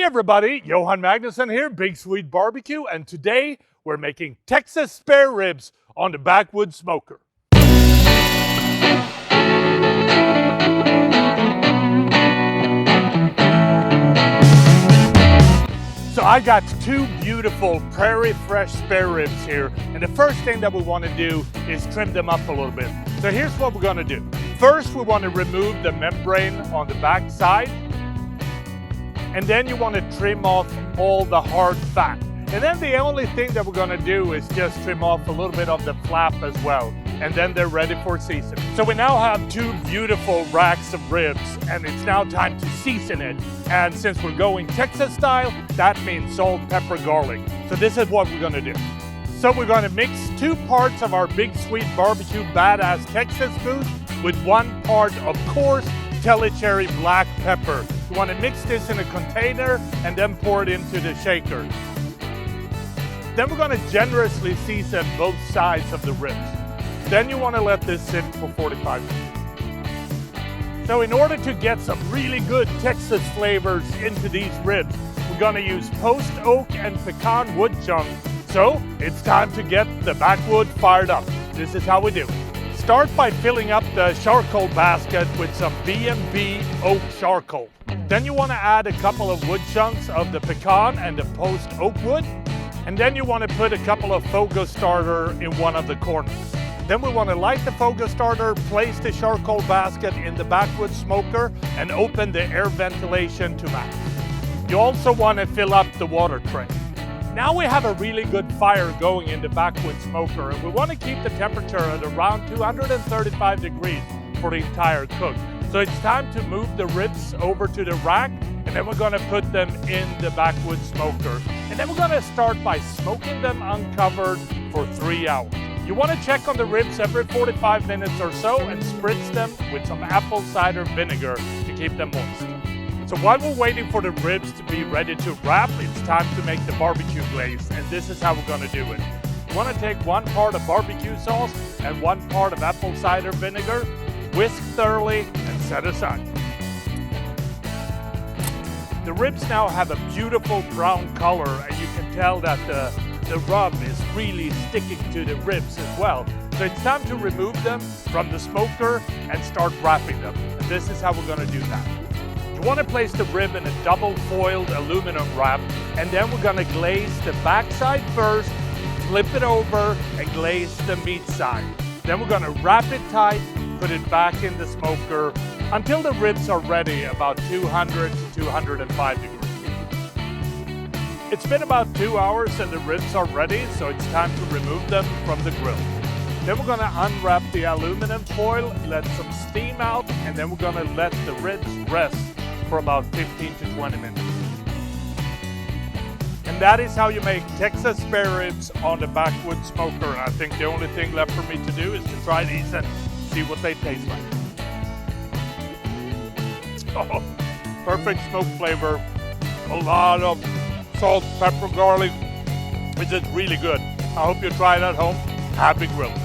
everybody, Johan Magnusson here, Big Swede Barbecue, and today we're making Texas spare ribs on the Backwood Smoker. So I got two beautiful prairie fresh spare ribs here, and the first thing that we want to do is trim them up a little bit. So here's what we're going to do. First, we want to remove the membrane on the back side, and then you want to trim off all the hard fat. And then the only thing that we're going to do is just trim off a little bit of the flap as well, and then they're ready for seasoning. So we now have two beautiful racks of ribs, and it's now time to season it. And since we're going Texas style, that means salt, pepper, garlic. So this is what we're going to do. So we're going to mix 2 parts of our Big Swede Barbecue Badass Texas food with 1 part of coarse Cherry black pepper. You want to mix this in a container and then pour it into the shaker. Then we're going to generously season both sides of the ribs. Then you want to let this sit for 45 minutes. So in order to get some really good Texas flavors into these ribs, we're going to use post oak and pecan wood chunks. So it's time to get the backwood fired up. This is how we do it. Start by filling up the charcoal basket with some B&B oak charcoal. Then you want to add a couple of wood chunks of the pecan and the post oak wood. And then you want to put a couple of Fogo starter in one of the corners. Then we want to light the Fogo starter, place the charcoal basket in the Backwood Smoker, and open the air ventilation to max. You also want to fill up the water tray. Now we have a really good fire going in the Backwood Smoker, and we want to keep the temperature at around 235 degrees for the entire cook. So it's time to move the ribs over to the rack, and then we're going to put them in the Backwood Smoker. And then we're going to start by smoking them uncovered for 3 hours. You want to check on the ribs every 45 minutes or so and spritz them with some apple cider vinegar to keep them moist. So while we're waiting for the ribs to be ready to wrap, it's time to make the barbecue glaze, and this is how we're going to do it. You want to take 1 part of barbecue sauce and 1 part of apple cider vinegar, whisk thoroughly, and set aside. The ribs now have a beautiful brown color, and you can tell that the rub is really sticking to the ribs as well. So it's time to remove them from the smoker and start wrapping them. And this is how we're going to do that. You want to place the rib in a double foiled aluminum wrap, and then we're going to glaze the back side first, flip it over, and glaze the meat side. Then we're going to wrap it tight, put it back in the smoker until the ribs are ready, about 200 to 205 degrees. It's been about 2 hours and the ribs are ready, so it's time to remove them from the grill. Then we're going to unwrap the aluminum foil, let some steam out, and then we're going to let the ribs rest for about 15 to 20 minutes. And that is how you make Texas spare ribs on the Backwood Smoker. I think the only thing left for me to do is to try these and see what they taste like. Oh, perfect smoke flavor, a lot of salt, pepper, garlic. It's just really good. I hope you try it at home. Happy grilling.